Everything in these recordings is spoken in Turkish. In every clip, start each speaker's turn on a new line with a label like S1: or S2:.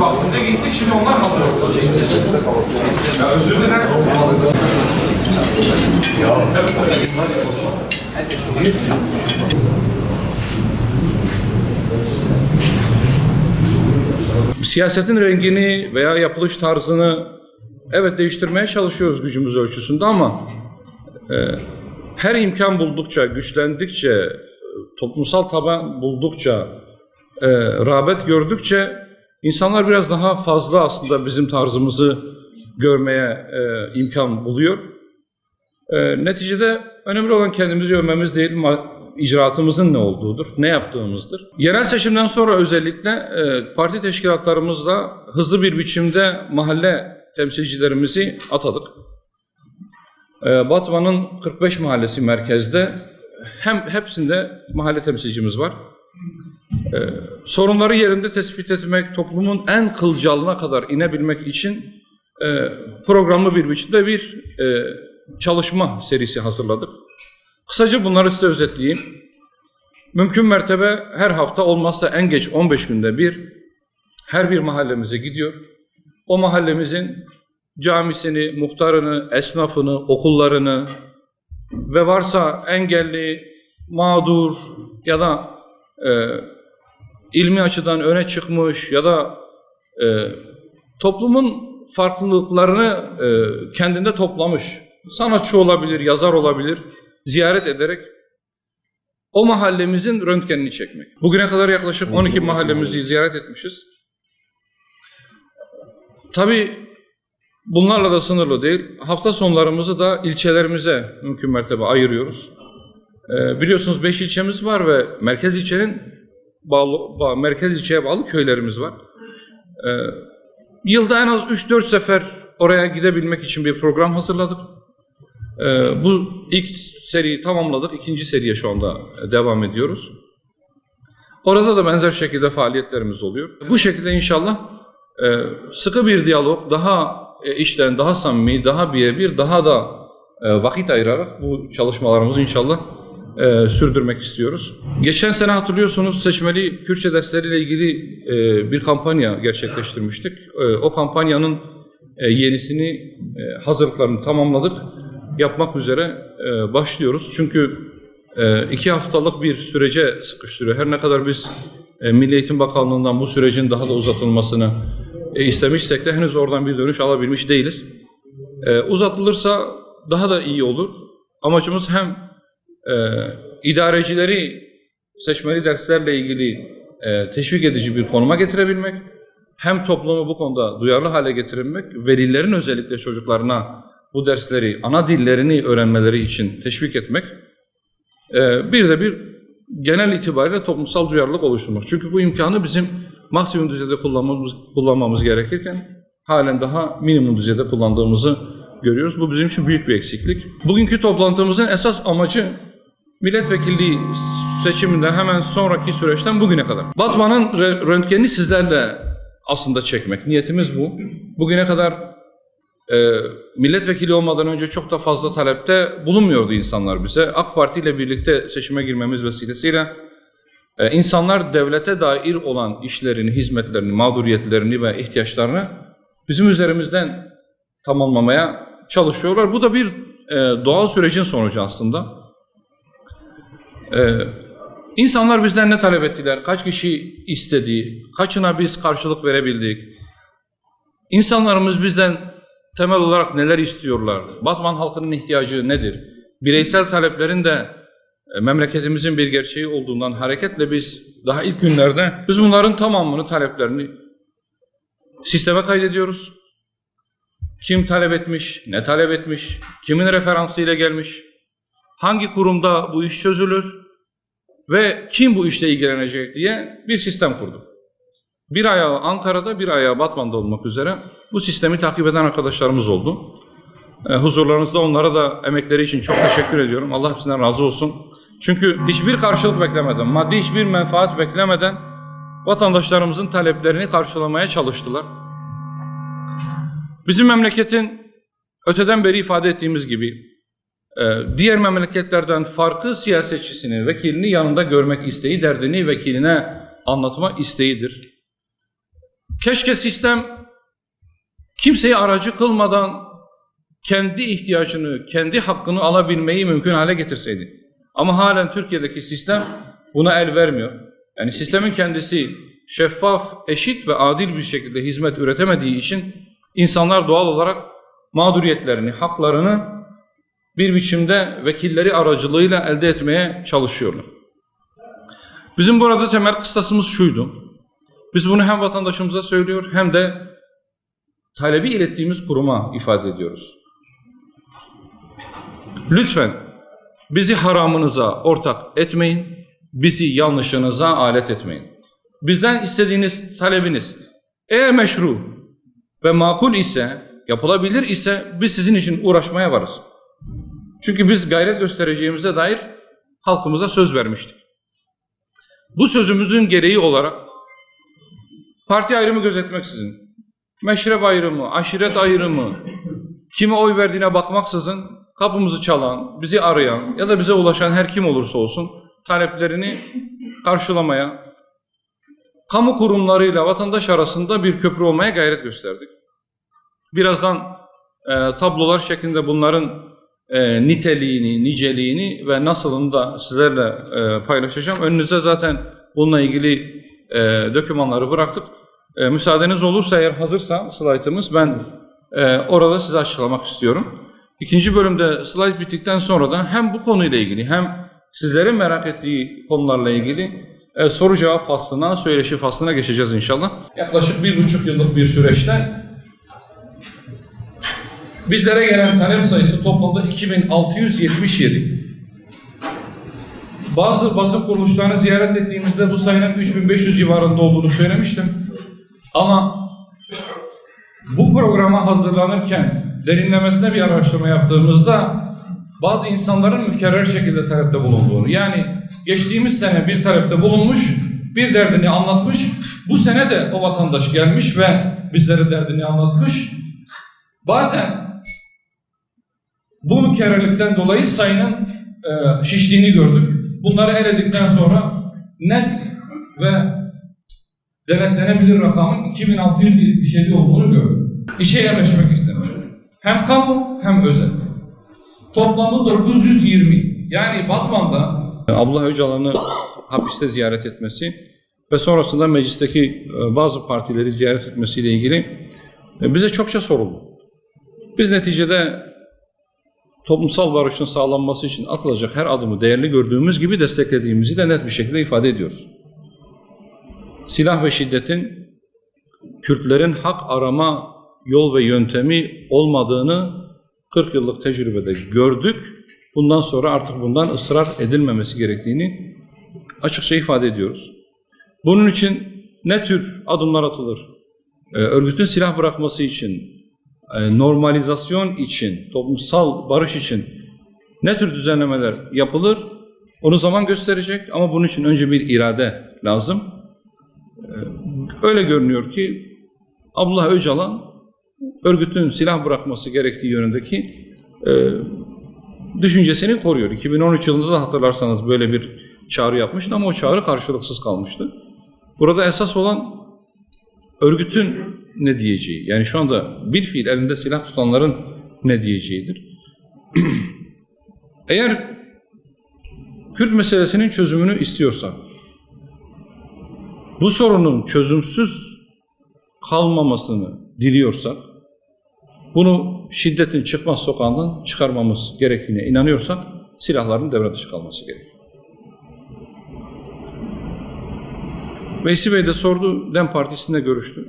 S1: Baktığında gitti, şimdi onlar hazır oldu. Ya özür dilerim. Siyasetin rengini veya yapılış tarzını evet değiştirmeye çalışıyoruz gücümüz ölçüsünde ama her imkan buldukça, güçlendikçe, toplumsal taban buldukça, rağbet gördükçe insanlar biraz daha fazla aslında bizim tarzımızı görmeye imkan buluyor. Neticede önemli olan kendimizi övmemiz değil, icraatımızın ne olduğudur, ne yaptığımızdır. Yerel seçimden sonra özellikle parti teşkilatlarımızla hızlı bir biçimde mahalle temsilcilerimizi atadık. Batman'ın 45 mahallesi merkezde, hepsinde mahalle temsilcimiz var. Sorunları yerinde tespit etmek, toplumun en kılcalına kadar inebilmek için programlı bir biçimde bir çalışma serisi hazırladık. Kısaca bunları size özetleyeyim. Mümkün mertebe her hafta olmazsa en geç 15 günde bir her bir mahallemize gidiyor. O mahallemizin camisini, muhtarını, esnafını, okullarını ve varsa engelli, mağdur ya da ilmi açıdan öne çıkmış ya da toplumun farklılıklarını kendinde toplamış, sanatçı olabilir, yazar olabilir, ziyaret ederek o mahallemizin röntgenini çekmek. Bugüne kadar yaklaşık 12 mahallemizi ziyaret etmişiz. Tabii bunlarla da sınırlı değil. Hafta sonlarımızı da ilçelerimize mümkün mertebe ayırıyoruz. Biliyorsunuz 5 ilçemiz var ve merkez ilçeye bağlı köylerimiz var. Yılda en az 3-4 sefer oraya gidebilmek için bir program hazırladık. Bu ilk seriyi tamamladık. İkinci seriye şu anda devam ediyoruz. Orada da benzer şekilde faaliyetlerimiz oluyor. Bu şekilde inşallah sıkı bir diyalog, daha içten, daha samimi, daha birebir, daha da vakit ayırarak bu çalışmalarımızı inşallah sürdürmek istiyoruz. Geçen sene hatırlıyorsunuz seçmeli Kürtçe dersleriyle ilgili bir kampanya gerçekleştirmiştik. O kampanyanın yenisini, hazırlıklarını tamamladık. Yapmak üzere başlıyoruz. Çünkü 2 haftalık bir sürece sıkıştırıyor. Her ne kadar biz Milli Eğitim Bakanlığı'ndan bu sürecin daha da uzatılmasını istemişsek de henüz oradan bir dönüş alabilmiş değiliz. Uzatılırsa daha da iyi olur. Amacımız hem idarecileri seçmeli derslerle ilgili teşvik edici bir konuma getirebilmek, hem toplumu bu konuda duyarlı hale getirebilmek, velilerin özellikle çocuklarına bu dersleri, ana dillerini öğrenmeleri için teşvik etmek, bir de bir genel itibariyle toplumsal duyarlılık oluşturmak. Çünkü bu imkanı bizim maksimum düzeyde kullanmamız gerekirken halen daha minimum düzeyde kullandığımızı görüyoruz. Bu bizim için büyük bir eksiklik. Bugünkü toplantımızın esas amacı milletvekilliği seçiminden hemen sonraki süreçten bugüne kadar. Batman'ın röntgenini sizlerle aslında çekmek. Niyetimiz bu. Bugüne kadar milletvekili olmadan önce çok da fazla talepte bulunmuyordu insanlar bize. AK Parti ile birlikte seçime girmemiz vesilesiyle insanlar devlete dair olan işlerini, hizmetlerini, mağduriyetlerini ve ihtiyaçlarını bizim üzerimizden tamamlamaya çalışıyorlar. Bu da bir doğal sürecin sonucu aslında. İnsanlar bizden ne talep ettiler, kaç kişi istedi, kaçına biz karşılık verebildik. İnsanlarımız bizden temel olarak neler istiyorlar, Batman halkının ihtiyacı nedir? Bireysel taleplerin de memleketimizin bir gerçeği olduğundan hareketle biz daha ilk günlerde bunların tamamını, taleplerini sisteme kaydediyoruz. Kim talep etmiş, ne talep etmiş, kimin referansıyla gelmiş, hangi kurumda bu iş çözülür ve kim bu işle ilgilenecek diye bir sistem kurduk. Bir ayağı Ankara'da, bir ayağı Batman'da olmak üzere bu sistemi takip eden arkadaşlarımız oldu. Huzurlarınızda onlara da emekleri için çok teşekkür ediyorum. Allah hepsinden razı olsun. Çünkü hiçbir karşılık beklemeden, maddi hiçbir menfaat beklemeden vatandaşlarımızın taleplerini karşılamaya çalıştılar. Bizim memleketin öteden beri ifade ettiğimiz gibi diğer memleketlerden farkı siyasetçisini, vekilini yanında görmek isteği, derdini vekiline anlatma isteğidir. Keşke sistem kimseyi aracı kılmadan kendi ihtiyacını, kendi hakkını alabilmeyi mümkün hale getirseydi. Ama halen Türkiye'deki sistem buna el vermiyor. Yani sistemin kendisi şeffaf, eşit ve adil bir şekilde hizmet üretemediği için insanlar doğal olarak mağduriyetlerini, haklarını bir biçimde vekilleri aracılığıyla elde etmeye çalışıyorlar. Bizim burada temel kıstasımız şuydu. Biz bunu hem vatandaşımıza söylüyor hem de talebi ilettiğimiz kuruma ifade ediyoruz. Lütfen bizi haramınıza ortak etmeyin, bizi yanlışınıza alet etmeyin. Bizden istediğiniz talebiniz eğer meşru ve makul ise, yapılabilir ise biz sizin için uğraşmaya varız. Çünkü biz gayret göstereceğimize dair halkımıza söz vermiştik. Bu sözümüzün gereği olarak parti ayrımı gözetmeksizin, meşrep ayrımı, aşiret ayrımı, kime oy verdiğine bakmaksızın kapımızı çalan, bizi arayan ya da bize ulaşan her kim olursa olsun taleplerini karşılamaya, kamu kurumlarıyla vatandaş arasında bir köprü olmaya gayret gösterdik. Birazdan tablolar şeklinde bunların niteliğini, niceliğini ve nasılını da sizlerle paylaşacağım. Önünüze zaten bununla ilgili dokümanları bıraktık. Müsaadeniz olursa eğer hazırsa slaytımız ben orada size açıklamak istiyorum. İkinci bölümde slayt bittikten sonra da hem bu konuyla ilgili hem sizlerin merak ettiği konularla ilgili soru cevap faslına, söyleşi faslına geçeceğiz inşallah. Yaklaşık 1,5 yıllık bir süreçte bizlere gelen talep sayısı toplamda 2677. Bazı basın kuruluşlarını ziyaret ettiğimizde bu sayının 3500 civarında olduğunu söylemiştim. Ama bu programa hazırlanırken derinlemesine bir araştırma yaptığımızda bazı insanların mükerrer şekilde talepte bulunduğunu, yani geçtiğimiz sene bir talepte bulunmuş, bir derdini anlatmış, bu sene de o vatandaş gelmiş ve bizlere derdini anlatmış. Bazen bu mükerrerlikten dolayı sayının şiştiğini gördük. Bunları eledikten sonra net ve denetlenebilir rakamın 2677 olduğunu gördük. İşe yerleşmek istemiş. Hem kamu hem özel. Toplamı 920. Yani Batman'da Abdullah Öcalan'ı hapiste ziyaret etmesi ve sonrasında meclisteki bazı partileri ziyaret etmesiyle ilgili bize çokça soruldu. Biz neticede toplumsal barışın sağlanması için atılacak her adımı değerli gördüğümüz gibi desteklediğimizi de net bir şekilde ifade ediyoruz. Silah ve şiddetin Kürtlerin hak arama yol ve yöntemi olmadığını 40 yıllık tecrübede gördük. Bundan sonra artık bundan ısrar edilmemesi gerektiğini açıkça ifade ediyoruz. Bunun için ne tür adımlar atılır? Örgütün silah bırakması için, normalizasyon için, toplumsal barış için ne tür düzenlemeler yapılır? Onu zaman gösterecek ama bunun için önce bir irade lazım. Öyle görünüyor ki Abdullah Öcalan örgütün silah bırakması gerektiği yönündeki düşüncesini koruyor. 2013 yılında da hatırlarsanız böyle bir çağrı yapmıştı ama o çağrı karşılıksız kalmıştı. Burada esas olan örgütün ne diyeceği, yani şu anda bir fiil elinde silah tutanların ne diyeceğidir. Eğer Kürt meselesinin çözümünü istiyorsak, bu sorunun çözümsüz kalmamasını diliyorsak, bunu şiddetin çıkmaz sokağından çıkarmamız gerektiğine inanıyorsak, silahların devre dışı kalması gerekiyor. Veysi Bey de sordu, DEM Partisi'nde görüştü.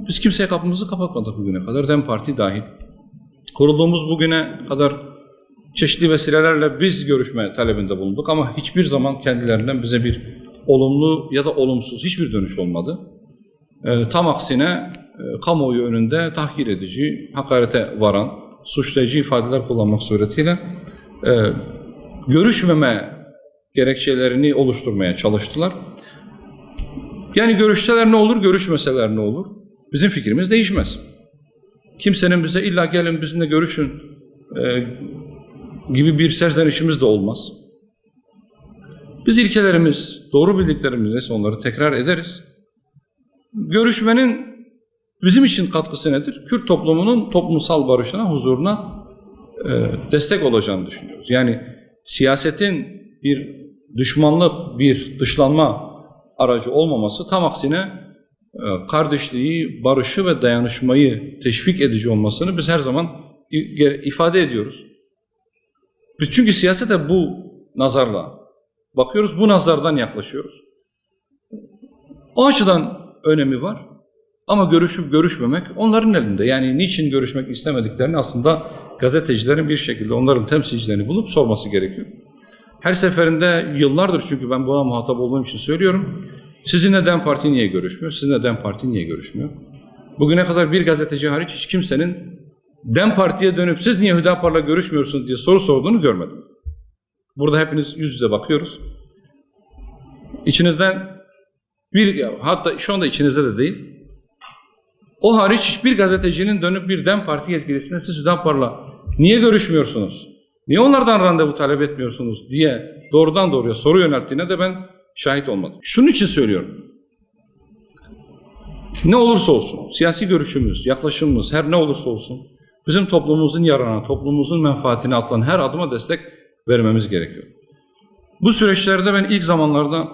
S1: Biz kimseye kapımızı kapatmadık bugüne kadar, DEM Parti dahil. Kurulduğumuz bugüne kadar çeşitli vesilelerle biz görüşme talebinde bulunduk ama hiçbir zaman kendilerinden bize bir olumlu ya da olumsuz hiçbir dönüş olmadı. Tam aksine kamuoyu önünde tahkir edici, hakarete varan, suçlayıcı ifadeler kullanmak suretiyle görüşmeme gerekçelerini oluşturmaya çalıştılar. Yani görüşseler ne olur, görüşmeseler ne olur? Bizim fikrimiz değişmez. Kimsenin bize illa gelin bizimle görüşün gibi bir serzenişimiz de olmaz. Biz ilkelerimiz, doğru bildiklerimiz neyse onları tekrar ederiz. Görüşmenin bizim için katkısı nedir? Kürt toplumunun toplumsal barışına, huzuruna destek olacağını düşünüyoruz. Yani siyasetin bir düşmanlık, bir dışlanma aracı olmaması, tam aksine kardeşliği, barışı ve dayanışmayı teşvik edici olmasını biz her zaman ifade ediyoruz. Biz çünkü siyasete bu nazarla bakıyoruz, bu nazardan yaklaşıyoruz. O açıdan önemi var. Ama görüşüp görüşmemek onların elinde. Yani niçin görüşmek istemediklerini aslında gazetecilerin bir şekilde onların temsilcilerini bulup sorması gerekiyor. Her seferinde yıllardır, çünkü ben buna muhatap olduğum için söylüyorum. Sizinle DEM Parti niye görüşmüyor? Sizinle DEM Parti niye görüşmüyor? Bugüne kadar bir gazeteci hariç hiç kimsenin DEM Parti'ye dönüp siz niye Hüdapar'la görüşmüyorsunuz diye soru sorduğunu görmedim. Burada hepiniz yüz yüze bakıyoruz. İçinizden hatta şu anda içinizde de değil. O hariç hiçbir gazetecinin dönüp bir DEM Parti yetkilisine siz Hüdapar'la niye görüşmüyorsunuz? Niye onlardan randevu talep etmiyorsunuz diye doğrudan doğruya soru yönelttiğine de ben şahit olmadım. Şunun için söylüyorum. Ne olursa olsun, siyasi görüşümüz, yaklaşımımız her ne olursa olsun bizim toplumumuzun yararına, toplumumuzun menfaatine atılan her adıma destek vermemiz gerekiyor. Bu süreçlerde ben ilk zamanlarda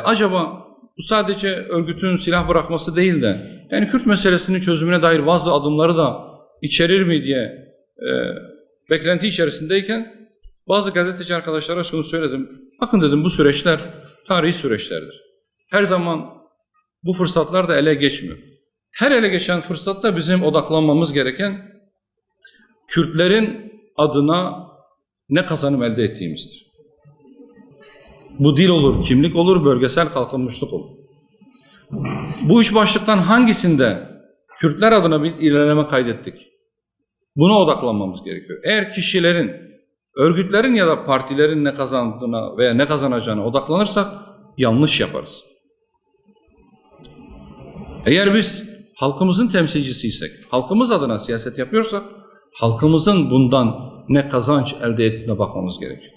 S1: acaba bu sadece örgütün silah bırakması değil de yani Kürt meselesinin çözümüne dair bazı adımları da içerir mi diye beklenti içerisindeyken bazı gazeteci arkadaşlara şunu söyledim. Bakın dedim, bu süreçler tarihi süreçlerdir. Her zaman bu fırsatlar da ele geçmiyor. Her ele geçen fırsatta bizim odaklanmamız gereken Kürtlerin adına ne kazanım elde ettiğimizdir. Bu dil olur, kimlik olur, bölgesel kalkınmışlık olur. Bu üç başlıktan hangisinde Kürtler adına bir ilerleme kaydettik? Buna odaklanmamız gerekiyor. Eğer kişilerin, örgütlerin ya da partilerin ne kazandığına veya ne kazanacağına odaklanırsak yanlış yaparız. Eğer biz halkımızın temsilcisiysek, halkımız adına siyaset yapıyorsak, halkımızın bundan ne kazanç elde ettiğine bakmamız gerekiyor.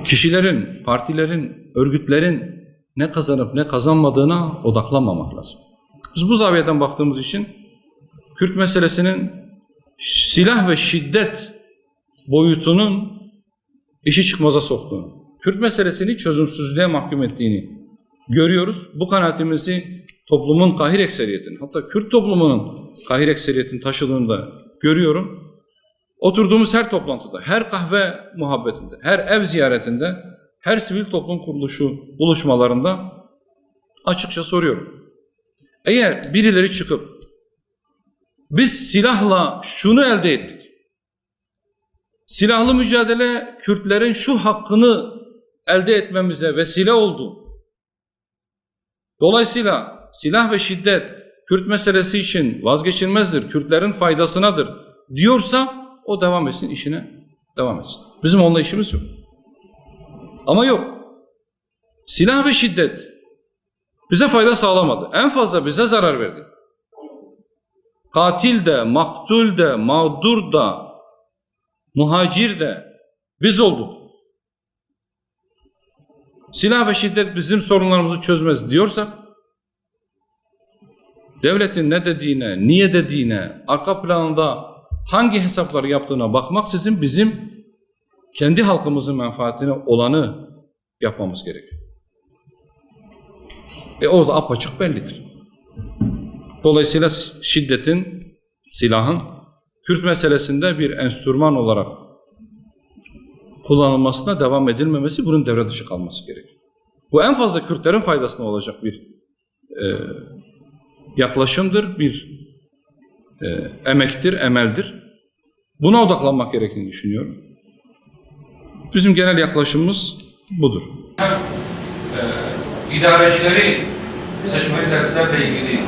S1: Kişilerin, partilerin, örgütlerin ne kazanıp ne kazanmadığına odaklanmamak lazım. Biz bu zaviyeden baktığımız için Kürt meselesinin silah ve şiddet boyutunun işi çıkmaza soktuğunu, Kürt meselesini çözümsüzlüğe mahkum ettiğini görüyoruz. Bu kanaatimizi toplumun kahir ekseriyetinin, hatta Kürt toplumunun kahir ekseriyetini taşıdığını da görüyorum. Oturduğumuz her toplantıda, her kahve muhabbetinde, her ev ziyaretinde, her sivil toplum kuruluşu buluşmalarında açıkça soruyorum. Eğer birileri çıkıp biz silahla şunu elde ettik, silahlı mücadele Kürtlerin şu hakkını elde etmemize vesile oldu, dolayısıyla silah ve şiddet Kürt meselesi için vazgeçilmezdir, Kürtlerin faydasınadır diyorsa o devam etsin, işine devam etsin. Bizim onunla işimiz yok. Ama yok. Silah ve şiddet bize fayda sağlamadı. En fazla bize zarar verdi. Katil de, maktul de, mağdur da, muhacir de biz olduk. Silah ve şiddet bizim sorunlarımızı çözmez diyorsak, devletin ne dediğine, niye dediğine, arka planında hangi hesapları yaptığına bakmaksızın bizim kendi halkımızın menfaatine olanı yapmamız gerekiyor. Orada apaçık bellidir. Dolayısıyla şiddetin, silahın Kürt meselesinde bir enstrüman olarak kullanılmasına devam edilmemesi, bunun devre dışı kalması gerekiyor. Bu en fazla Kürtlerin faydasına olacak bir yaklaşımdır, bir emektir, emeldir. Buna odaklanmak gerektiğini düşünüyorum. Bizim genel yaklaşımımız budur. İdarecileri seçmeli derslerle ilgili